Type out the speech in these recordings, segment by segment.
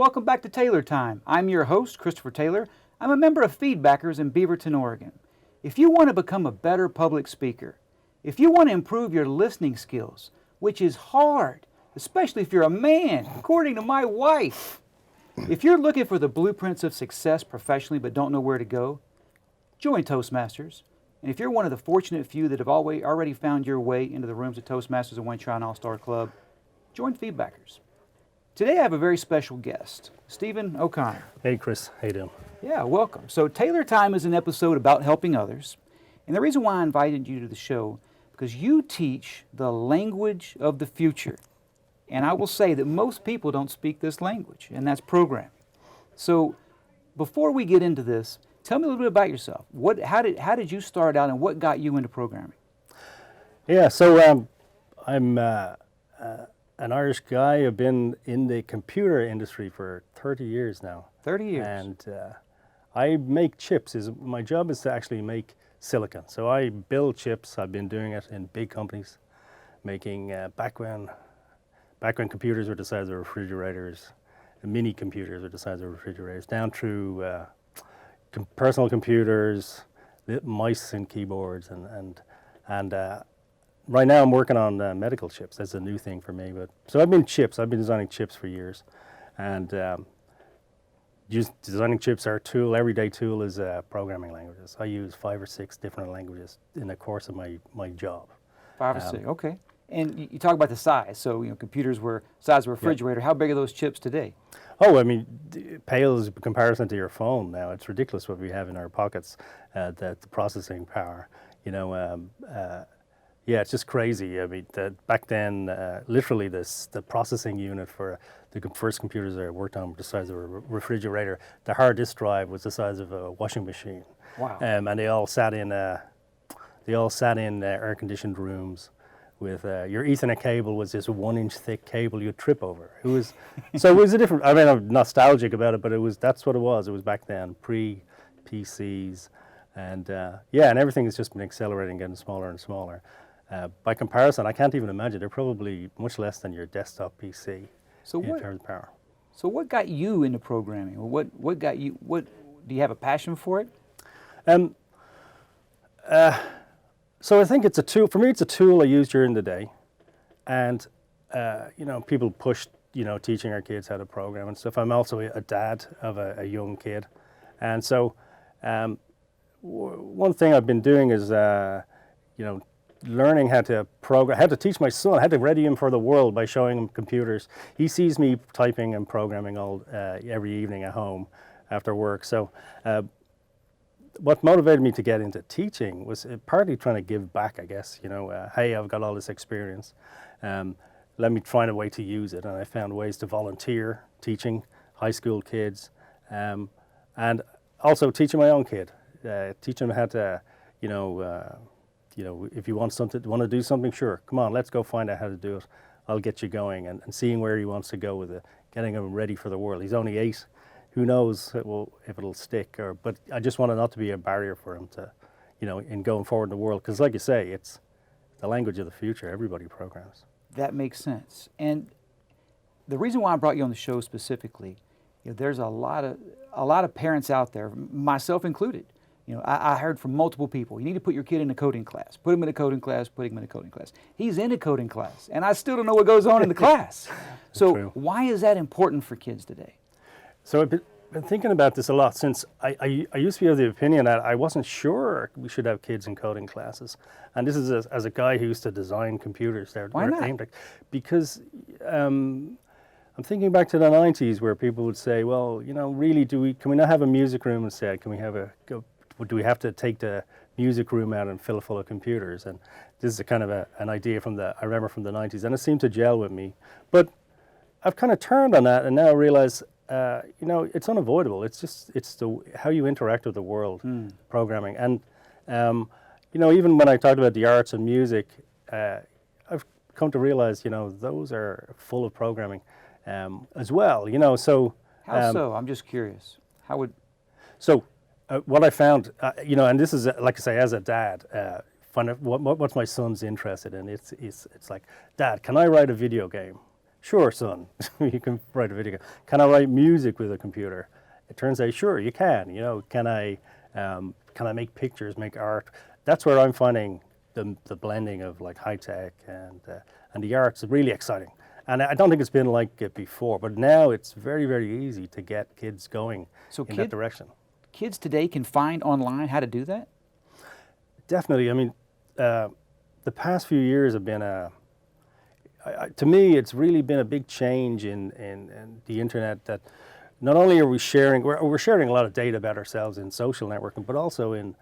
welcome back to Taylor Time. I'm your host, Kristopher Taylor. I'm a member of Feedbackers in Beaverton, Oregon. If you want to become a better public speaker, if you want to improve your listening skills, which is hard, especially if you're a man, according to my wife, if you're looking for the blueprints of success professionally but don't know where to go, join Toastmasters. And if you're one of the fortunate few that have already found your way into the rooms of Toastmasters and One Shine All-Star Club, join Feedbackers. Today I have a very special guest, Stephen O'Connor. Hey Chris, how you doing? Yeah, welcome. So Taylor Time is an episode about helping others. And the reason why I invited you to the show, because you teach the language of the future. And I will say that most people don't speak this language, and that's programming. So before we get into this, tell me a little bit about yourself. How did you start out and what got you into programming? Yeah, so I'm an Irish guy. I've been in the computer industry for 30 years now. 30 years. And I make chips. My job is to actually make silicon. So I build chips. I've been doing it in big companies, making background computers were the size of refrigerators, mini computers were the size of refrigerators, down through personal computers, mice and keyboards, and right now I'm working on medical chips. That's a new thing for me. But so I've been designing chips for years, and designing chips are a tool. Everyday tool is programming languages. I use 5 or 6 different languages in the course of my job. 5 or 6, okay. And you talk about the size. So computers were size of a refrigerator. Yeah. How big are those chips today? Oh, I mean, it pales in comparison to your phone now. It's ridiculous what we have in our pockets, the processing power. Yeah, it's just crazy. I mean, back then, literally the processing unit for the first computers I worked on were the size of a refrigerator. The hard disk drive was the size of a washing machine. Wow. And they all sat in air-conditioned rooms. With your Ethernet cable was this 1-inch thick cable you'd trip over. It was a different. I mean, I'm nostalgic about it, but that's what it was. It was back then, pre-PCs, and and everything has just been accelerating, getting smaller and smaller. By comparison, I can't even imagine. They're probably much less than your desktop PC in terms of power. So what got you into programming? What got you? Do you have a passion for it? So I think it's a tool. For me, it's a tool I use during the day, and people push teaching our kids how to program and stuff. I'm also a dad of a young kid, and so one thing I've been doing is learning how to program, how to teach my son, how to ready him for the world by showing him computers. He sees me typing and programming every evening at home after work. So. What motivated me to get into teaching was partly trying to give back, I guess. Hey, I've got all this experience. Let me find a way to use it. And I found ways to volunteer teaching high school kids, and also teaching my own kid, teaching them how to, if you want to do something, sure, come on, let's go find out how to do it. I'll get you going, and seeing where he wants to go with it, getting him ready for the world. He's only 8. Who knows if it'll stick, but I just want it not to be a barrier for him to, in going forward in the world. Because like you say, it's the language of the future. Everybody programs. That makes sense. And the reason why I brought you on the show specifically, there's a lot of parents out there, myself included. I heard from multiple people, you need to put your kid in a coding class. Put him in a coding class, put him in a coding class. He's in a coding class, and I still don't know what goes on in the class. So True. Why is that important for kids today? So I've been thinking about this a lot since I used to be of the opinion that I wasn't sure we should have kids in coding classes. And this is as a guy who used to design computers. Why not? Because I'm thinking back to the 90s where people would say, well, really, can we not have a music room instead? Do we have to take the music room out and fill it full of computers? And this is a kind of an idea I remember from the 90s, and it seemed to gel with me. But I've kind of turned on that and now realize it's unavoidable. It's how you interact with the world, programming. And, even when I talked about the arts and music, I've come to realize, those are full of programming as well, so. How so? I'm just curious. How would. So what I found, and this is, like I say, as a dad, find out what my son's interested in. It's like, Dad, can I write a video game? sure, son, you can write a video game. Can I write music with a computer? It turns out, sure, you can. You know, can I make pictures, make art? That's where I'm finding the blending of like high tech and the arts really exciting. And I don't think it's been like it before, but now it's very, very easy to get kids going in that direction. Kids today can find online how to do that? Definitely. I mean, the past few years have been to me, it's really been a big change in the internet, that not only are we sharing, we're sharing a lot of data about ourselves in social networking, but also in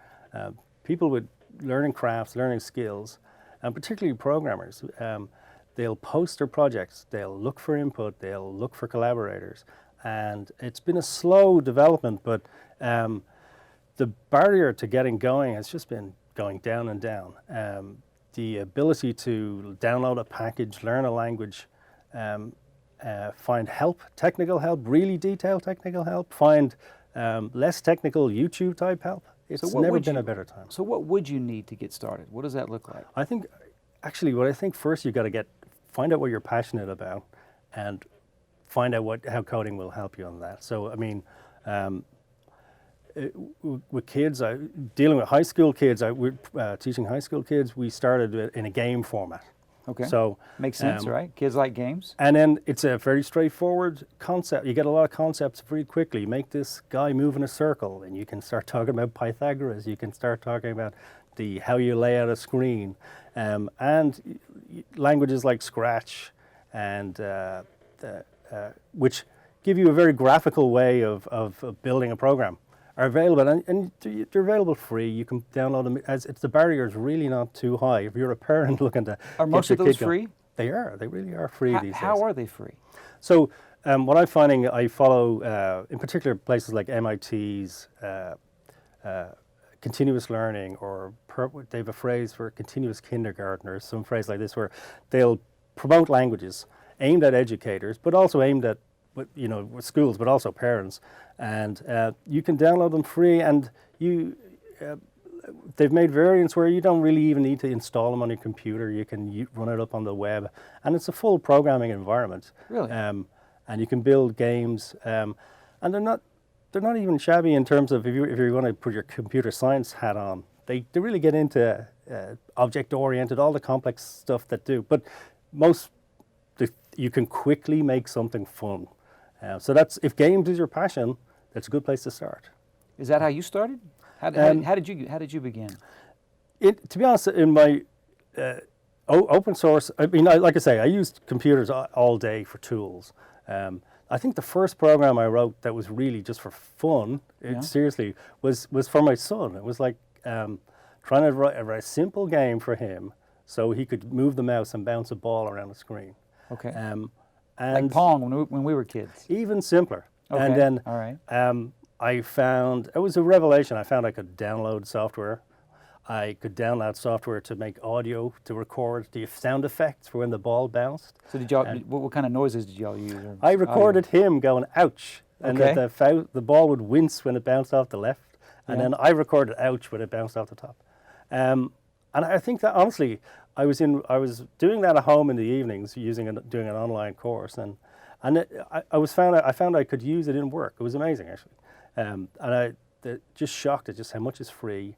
people with learning crafts, learning skills, and particularly programmers. They'll post their projects, they'll look for input, they'll look for collaborators. And it's been a slow development, but the barrier to getting going has just been going down and down. The ability to download a package, learn a language, find help, technical help, really detailed technical help, find less technical YouTube type help. It's never been a better time. So what would you need to get started? What does that look like? I think, actually, what I think first you've got to find out what you're passionate about and find out how coding will help you on that. So, I mean, with kids, dealing with high school kids, we're teaching high school kids, we started in a game format. Okay. So makes sense, right? Kids like games. And then it's a very straightforward concept. You get a lot of concepts very quickly. Make this guy move in a circle, and you can start talking about Pythagoras. You can start talking about how you lay out a screen, and languages like Scratch, and which give you a very graphical way of building a program, are available, and they're available free. You can download them. The barrier is really not too high. If you're a parent looking to are most of those free? They are. They really are free these days. How are they free? So what I'm finding, I follow in particular places like MIT's continuous learning, or they have a phrase for continuous kindergarten, or some phrase like this, where they'll promote languages aimed at educators, but also aimed at with schools, but also parents, and you can download them free, and they've made variants where you don't really even need to install them on your computer. You can run it up on the web, and it's a full programming environment. Really? And you can build games, and they're not even shabby in terms of if you're going to put your computer science hat on. They really get into object-oriented, all the complex stuff that do, but you can quickly make something fun. So if games is your passion, that's a good place to start. Is that how you started? How did you begin? To be honest, in my open source, I mean, like I say, I used computers all day for tools. I think the first program I wrote that was really just for fun, seriously, was for my son. It was like trying to write a simple game for him so he could move the mouse and bounce a ball around the screen. Okay. And like Pong when we were kids. Even simpler. Okay. And then all right. I found, it was a revelation, I found I could download software. I could download software to make audio, to record the sound effects for when the ball bounced. So did y'all, what kind of noises did y'all use? I recorded him going, ouch, and that the ball would wince when it bounced off the left, and then I recorded ouch when it bounced off the top. And I think that, honestly, I was doing that at home in the evenings, doing an online course, and I found I could use it in work. It was amazing, actually, and I just shocked at just how much is free.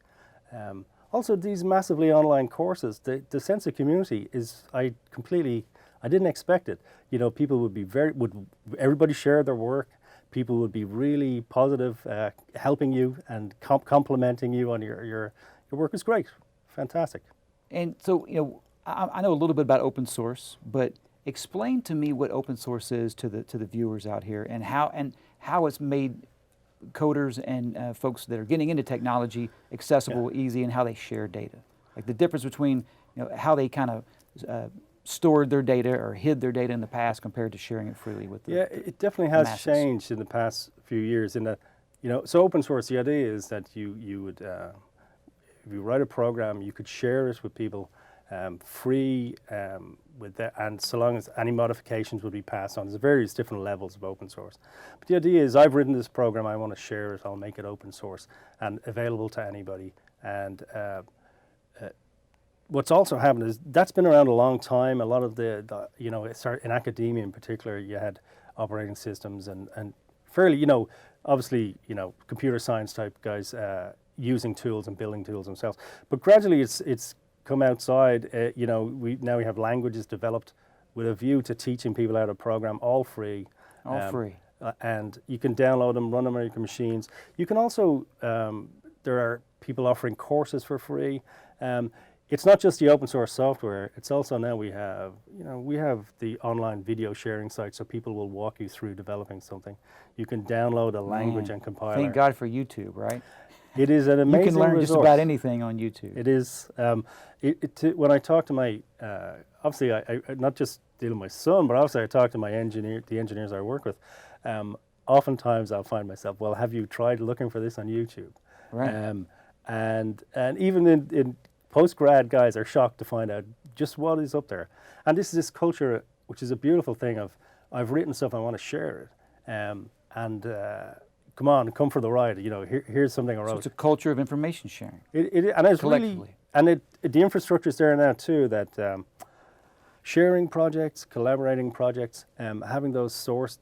Also, these massively online courses, the sense of community is I didn't expect it. People would be everybody shared their work. People would be really positive, helping you and complimenting you on your work is great, fantastic. And so, I know a little bit about open source, but explain to me what open source is to the viewers out here, and how it's made coders and folks that are getting into technology accessible, easy, and how they share data. Like the difference between how they kind of stored their data or hid their data in the past compared to sharing it freely with the it definitely has masses. changed in the past few years. In that, so open source, the idea is that you would, if you write a program, you could share it with people free with that, and so long as any modifications would be passed on. There's various different levels of open source. But the idea is, I've written this program, I want to share it, I'll make it open source and available to anybody. And what's also happened is that's been around a long time. A lot of the you know, it started in academia in particular. You had operating systems and fairly, you know, obviously, you know, computer science type guys using tools and building tools themselves. But gradually, it's come outside. You know, we have languages developed with a view to teaching people how to program, all free. All free. And you can download them, run them on your machines. You can also, there are people offering courses for free. It's not just the open source software, it's also now we have the online video sharing site, so people will walk you through developing something. You can download a language and compiler. Thank God for YouTube, right? It is an amazing You can learn resource. just about anything on YouTube. It is. When I talk to my, obviously I not just deal with my son, but also I talk to the engineers I work with. Oftentimes I'll find myself, well, have you tried looking for this on YouTube? Right. And even in post-grad, guys are shocked to find out just what is up there. And this culture, which is a beautiful thing of, I've written stuff, I want to share it. Come for the ride. You know, here's something I wrote. So it's a culture of information sharing. And it's collectively. The infrastructure is there now too, that sharing projects, collaborating projects, having the source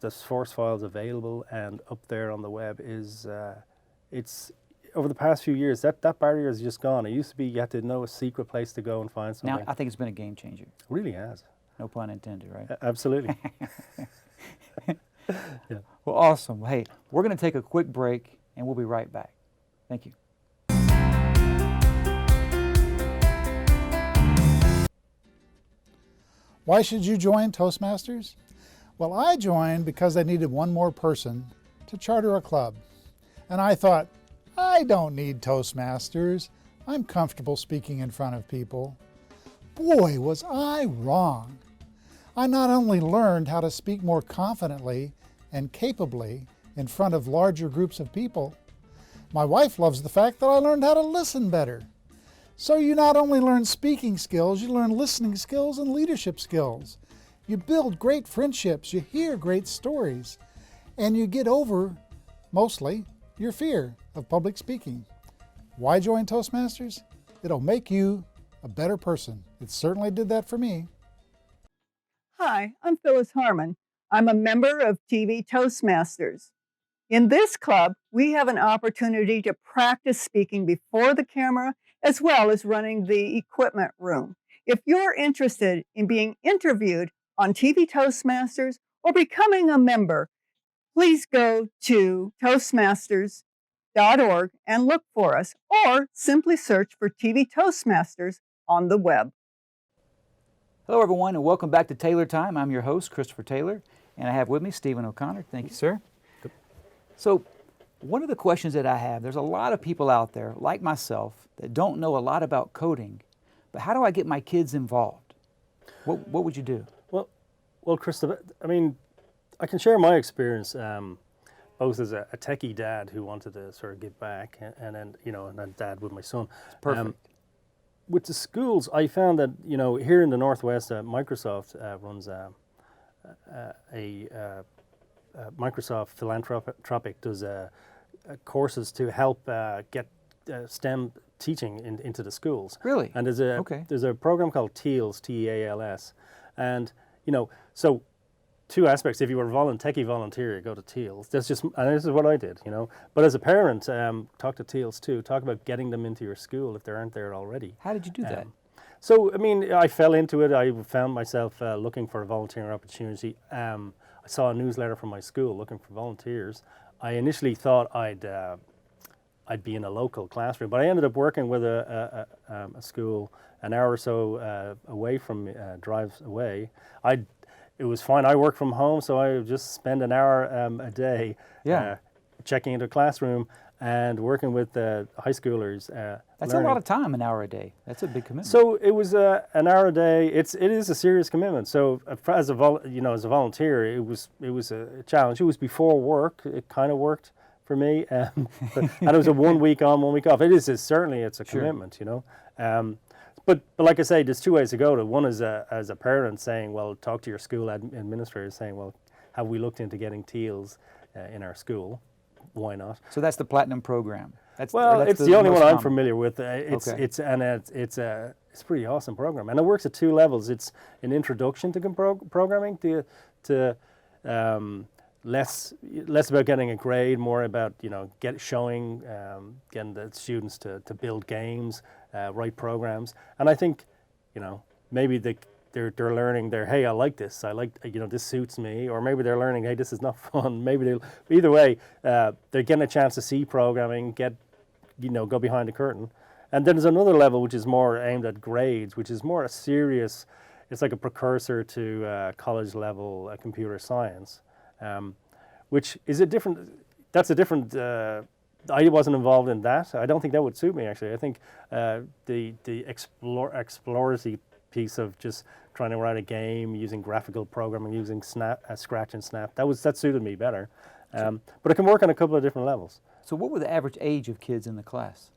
files available and up there on the web is, it's, over the past few years, that barrier has just gone. It used to be you had to know a secret place to go and find something. Now, I think it's been a game changer. It really has. No pun intended, right? Absolutely. Yeah. Well, awesome. Hey, we're going to take a quick break, and we'll be right back. Thank you. Why should you join Toastmasters? Well, I joined because I needed one more person to charter a club. And I thought, I don't need Toastmasters. I'm comfortable speaking in front of people. Boy, was I wrong. I not only learned how to speak more confidently and capably in front of larger groups of people, my wife loves the fact that I learned how to listen better. So you not only learn speaking skills, you learn listening skills and leadership skills. You build great friendships, you hear great stories, and you get over, mostly, your fear of public speaking. Why join Toastmasters? It'll make you a better person. It certainly did that for me. Hi, I'm Phyllis Harmon. I'm a member of TV Toastmasters. In this club, we have an opportunity to practice speaking before the camera as well as running the equipment room. If you're interested in being interviewed on TV Toastmasters or becoming a member, please go to Toastmasters.org and look for us, or simply search for TV Toastmasters on the web. Hello, everyone, and welcome back to Taylor Time. I'm your host, Kristopher Taylor, and I have with me Stephen O'Connor. Thank you, sir. Good. So, one of the questions that I have, there's a lot of people out there, like myself, that don't know a lot about coding, but how do I get my kids involved? What would you do? Well, Krista, I mean, I can share my experience, both as a techie dad who wanted to sort of give back, and then, you know, and then dad with my son. Perfect. With the schools, I found that, you know, here in the Northwest, Microsoft runs Microsoft Philanthropic does courses to help get STEM teaching into the schools. Really? And there's a program called TEALS, T-E-A-L-S, and you know, so two aspects. If you were a techie volunteer, you go to TEALS. And this is what I did, you know. But as a parent, talk to TEALS too. Talk about getting them into your school if they aren't there already. How did you do that? So, I mean, I fell into it. I found myself looking for a volunteering opportunity. I saw a newsletter from my school looking for volunteers. I initially thought I'd be in a local classroom, but I ended up working with a school an hour or so away from me, drives away. It was fine. I work from home, so I would just spend an hour a day checking into a classroom and working with high schoolers. That's learning. A lot of time, an hour a day. That's a big commitment. So it was an hour a day. It is a serious commitment. So as a volunteer, it was a challenge. It was before work. It kind of worked for me, and it was a 1 week on, 1 week off. Certainly it's a commitment, you know. But like I say, there's two ways to go to. One is as a parent saying, well, talk to your school administrator saying, well, have we looked into getting TEALS in our school? Why not? So that's the Platinum program. Well, it's the only one I'm familiar with. Okay. It's a pretty awesome program, and it works at 2 levels. It's an introduction to programming, to less about getting a grade, more about getting the students to build games, write programs, and I think maybe they're learning hey, I like this, this suits me, or maybe they're learning, hey, this is not fun. Maybe either way, they're getting a chance to see programming, go behind the curtain. And then there's another level which is more aimed at grades, which is more a serious, it's like a precursor to college level computer science, which is a different, I wasn't involved in that. I don't think that would suit me, actually. I think the exploratory piece of just trying to write a game using graphical programming, using Scratch and Snap, that suited me better. But it can work on a couple of different levels. So what was the average age of kids in the class?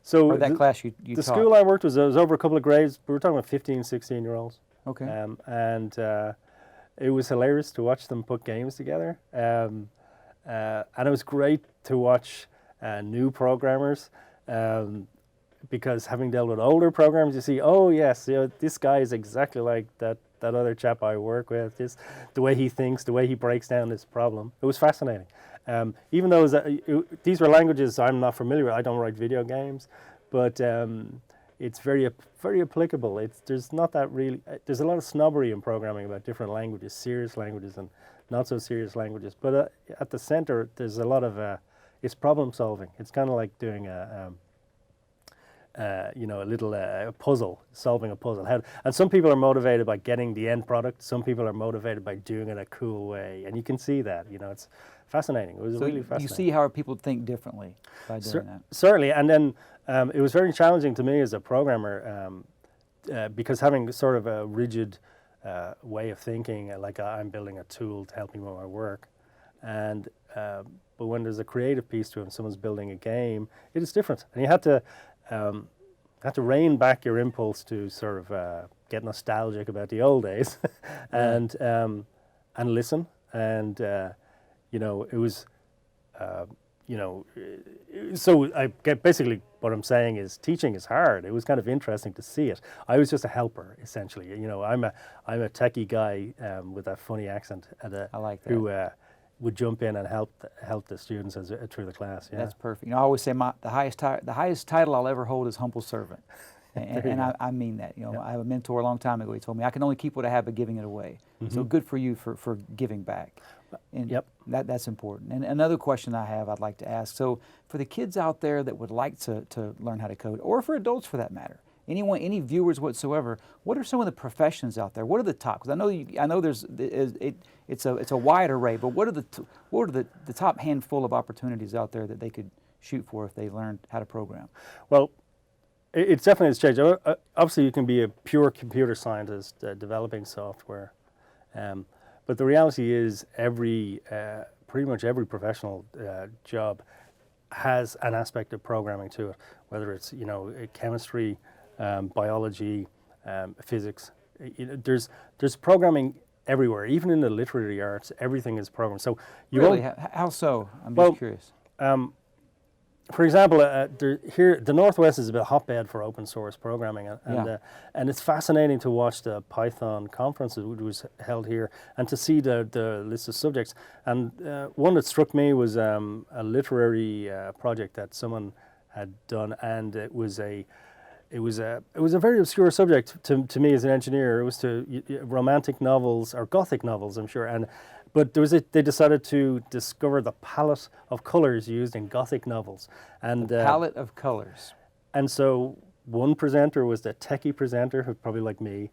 So or that class you the taught? school I worked was over a couple of grades. We were talking about 15, 16-year-olds. Okay. And it was hilarious to watch them put games together. And it was great to watch new programmers, because having dealt with older programmers, you see, oh yes, this guy is exactly like that other chap I work with. Just the way he thinks, the way he breaks down this problem. It was fascinating. Even though these were languages I'm not familiar with, I don't write video games, but it's very applicable. There's not that really. There's a lot of snobbery in programming about different languages, serious languages and not so serious languages. But at the center, there's a lot of it's problem solving. It's kind of like doing a little puzzle, solving a puzzle. And some people are motivated by getting the end product. Some people are motivated by doing it a cool way, and you can see that. It's fascinating. It was really fascinating. You see how people think differently by doing that. Certainly, and then it was very challenging to me as a programmer, because having sort of a rigid way of thinking, like I'm building a tool to help me with my work, and but when there's a creative piece to it, and someone's building a game, it is different, and you had to rein back your impulse to sort of get nostalgic about the old days, and listen, and it was, so I get basically what I'm saying is teaching is hard. It was kind of interesting to see it. I was just a helper, essentially. I'm a techie guy with a funny accent, I like that. who would jump in and help the students through the class. Yeah. That's perfect. I always say the highest title I'll ever hold is humble servant, and I mean that. I have a mentor a long time ago. He told me I can only keep what I have by giving it away. Mm-hmm. So good for you for giving back. And yep. That's important. And another question I'd like to ask. So for the kids out there that would like to learn how to code, or for adults for that matter, any viewers whatsoever, what are some of the professions out there? What are the top? Because I know it's a wide array, but what are the top handful of opportunities out there that they could shoot for if they learned how to program? Well, it's definitely has changed. Obviously, you can be a pure computer scientist developing software, but the reality is pretty much every professional job has an aspect of programming to it, whether it's chemistry, biology, physics. There's programming everywhere, even in the literary arts. Everything is programmed. So really, how so? I'm just curious. For example, here the Northwest is a bit hotbed for open source programming, and it's fascinating to watch the Python conferences which was held here and to see the list of subjects. And one that struck me was a literary project that someone had done, and it was a very obscure subject to me as an engineer. It was to romantic novels or Gothic novels, I'm sure, but they decided to discover the palette of colors used in Gothic novels. And the palette of colors. And so one presenter was the techie presenter, who probably like me,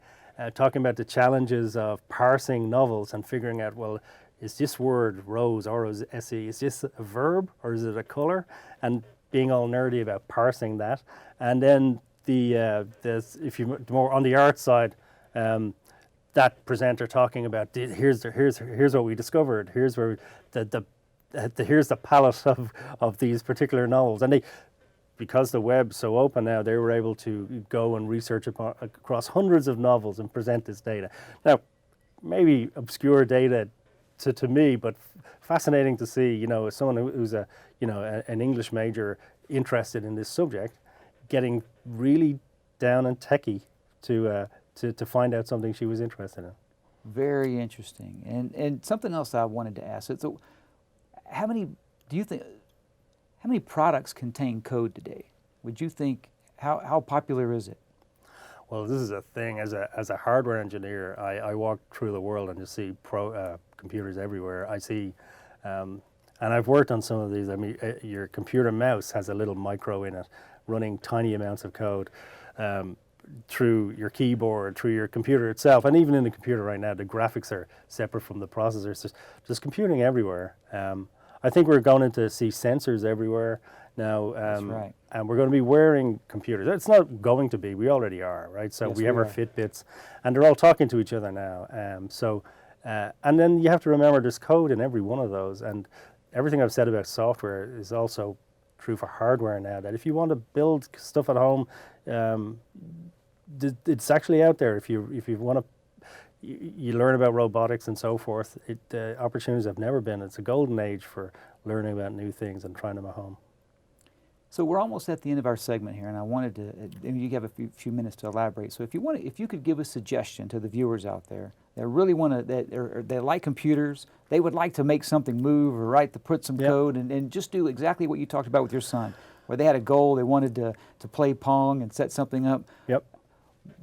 talking about the challenges of parsing novels and figuring out, well, is this word rose, R-O-S-E, is this a verb or is it a color? And being all nerdy about parsing that. And then if you more on the art side, that presenter talking about here's what we discovered. Here's where here's the palette of these particular novels, and because the web's so open now, they were able to go and research across hundreds of novels and present this data. Now, maybe obscure data to me, but fascinating to see, you know, someone who's an English major interested in this subject, getting really down and techie to find out something she was interested in. Very interesting. And something else I wanted to ask. So how many products contain code today? Would you think, how popular is it? Well, this is a thing. As a hardware engineer, I walk through the world and just see computers everywhere. I see, and I've worked on some of these. I mean, your computer mouse has a little micro in it, running tiny amounts of code through your keyboard, through your computer itself, and even in the computer right now, the graphics are separate from the processors. There's computing everywhere. I think we're going to see sensors everywhere now. That's right. And we're going to be wearing computers. It's not going to be, we already are, right? So Yes, we have we our are. Fitbits, and they're all talking to each other now. And then you have to remember there's code in every one of those. And everything I've said about software is also true for hardware now, that if you want to build stuff at home, it's actually out there. If you want to, you learn about robotics and so forth. Opportunities have never been. It's a golden age for learning about new things and trying them at home. So we're almost at the end of our segment here, and I wanted to, and you have a few minutes to elaborate. So if you could give a suggestion to the viewers out there that really want to, they like computers, they would like to make something move or put some Yep. code and just do exactly what you talked about with your son, where they had a goal, they wanted to play Pong and set something up. Yep.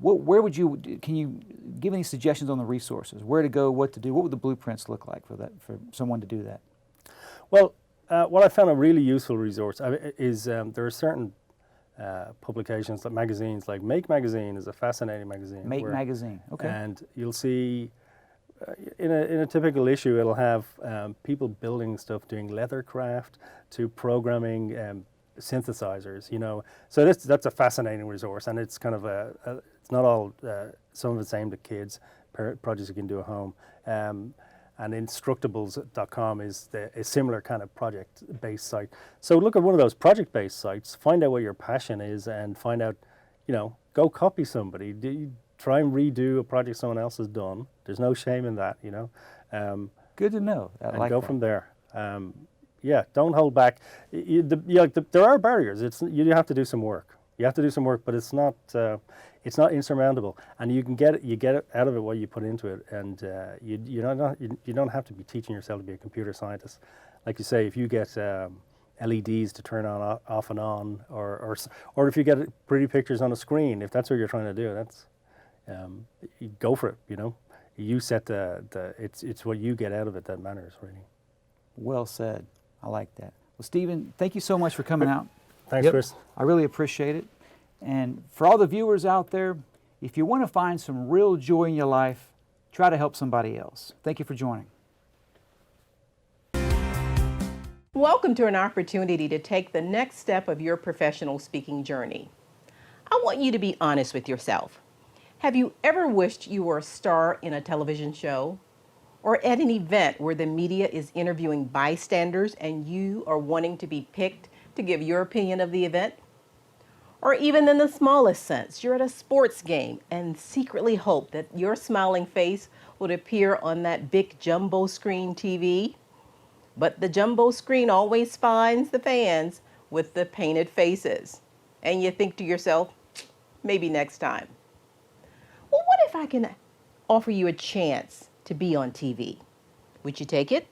Can you give any suggestions on the resources, where to go, what to do? What would the blueprints look like for someone to do that? Well, what I found a really useful resource is there are certain publications, like magazines, like Make Magazine is a fascinating magazine. Make Magazine, okay. And you'll see in a typical issue, it'll have people building stuff, doing leather craft to programming synthesizers, you know. So that's a fascinating resource, and it's kind of it's not all, some of it's aimed at kids, projects you can do at home. And Instructables.com is a similar kind of project-based site. So look at one of those project-based sites, find out what your passion is, and find out, you know, go copy somebody. Try and redo a project someone else has done. There's no shame in that, you know. Good to know. And go from there. Yeah, don't hold back. There are barriers. You have to do some work. You have to do some work, but it's not insurmountable, and you get out of it what you put into it, and you don't have to be teaching yourself to be a computer scientist. Like you say, if you get LEDs to turn on, off and on, or if you get pretty pictures on a screen, if that's what you're trying to do, that's you go for it. You know, you set it's what you get out of it that matters, really. Well said. I like that. Well, Stephen, thank you so much for coming out. Thanks, Chris. I really appreciate it. And for all the viewers out there, if you want to find some real joy in your life, try to help somebody else. Thank you for joining. Welcome to an opportunity to take the next step of your professional speaking journey. I want you to be honest with yourself. Have you ever wished you were a star in a television show? Or at an event where the media is interviewing bystanders and you are wanting to be picked to give your opinion of the event? Or even in the smallest sense, you're at a sports game and secretly hope that your smiling face would appear on that big jumbo screen TV. But the jumbo screen always finds the fans with the painted faces. And you think to yourself, maybe next time. Well, what if I can offer you a chance to be on TV? Would you take it?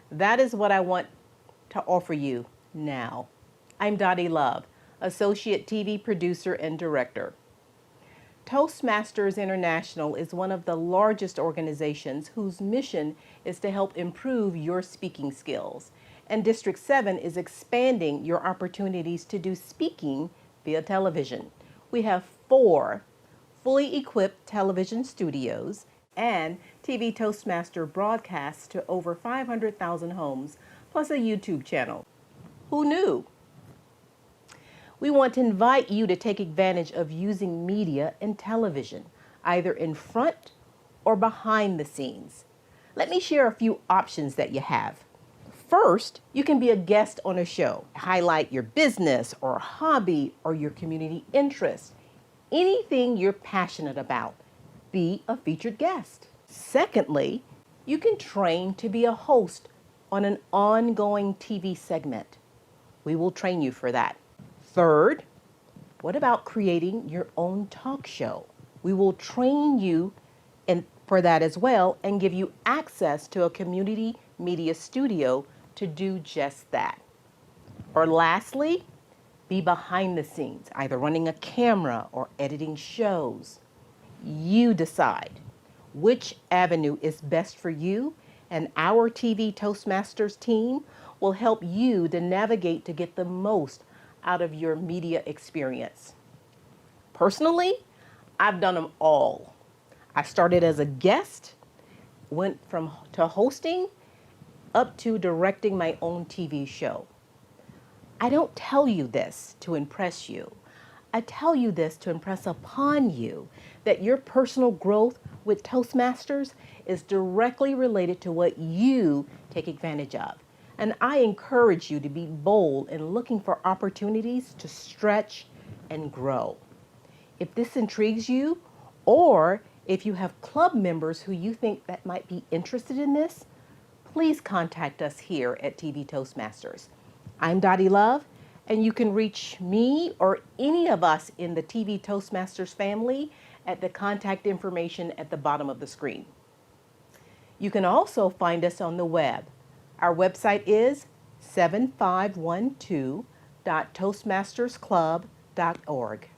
That is what I want to offer you now. I'm Dottie Love, Associate TV Producer and Director. Toastmasters International is one of the largest organizations whose mission is to help improve your speaking skills. And District 7 is expanding your opportunities to do speaking via television. We have 4 fully equipped television studios and TV Toastmaster broadcasts to over 500,000 homes, plus a YouTube channel. Who knew? We want to invite you to take advantage of using media and television, either in front or behind the scenes. Let me share a few options that you have. First, you can be a guest on a show. Highlight your business or hobby or your community interest. Anything you're passionate about. Be a featured guest. Secondly, You can train to be a host on an ongoing TV segment. We will train you for that. Third, what about creating your own talk show? We will train you for that as well and give you access to a community media studio to do just that. Or lastly, be behind the scenes, either running a camera or editing shows. You decide which avenue is best for you, and our TV Toastmasters team will help you to navigate to get the most out of your media experience. Personally, I've done them all. I started as a guest, went to hosting, up to directing my own TV show. I don't tell you this to impress you. I tell you this to impress upon you that your personal growth with Toastmasters is directly related to what you take advantage of. And I encourage you to be bold in looking for opportunities to stretch and grow. If this intrigues you, or if you have club members who you think that might be interested in this, please contact us here at TV Toastmasters. I'm Dottie Love, and you can reach me or any of us in the TV Toastmasters family at the contact information at the bottom of the screen. You can also find us on the web. Our website is 7512.toastmastersclub.org.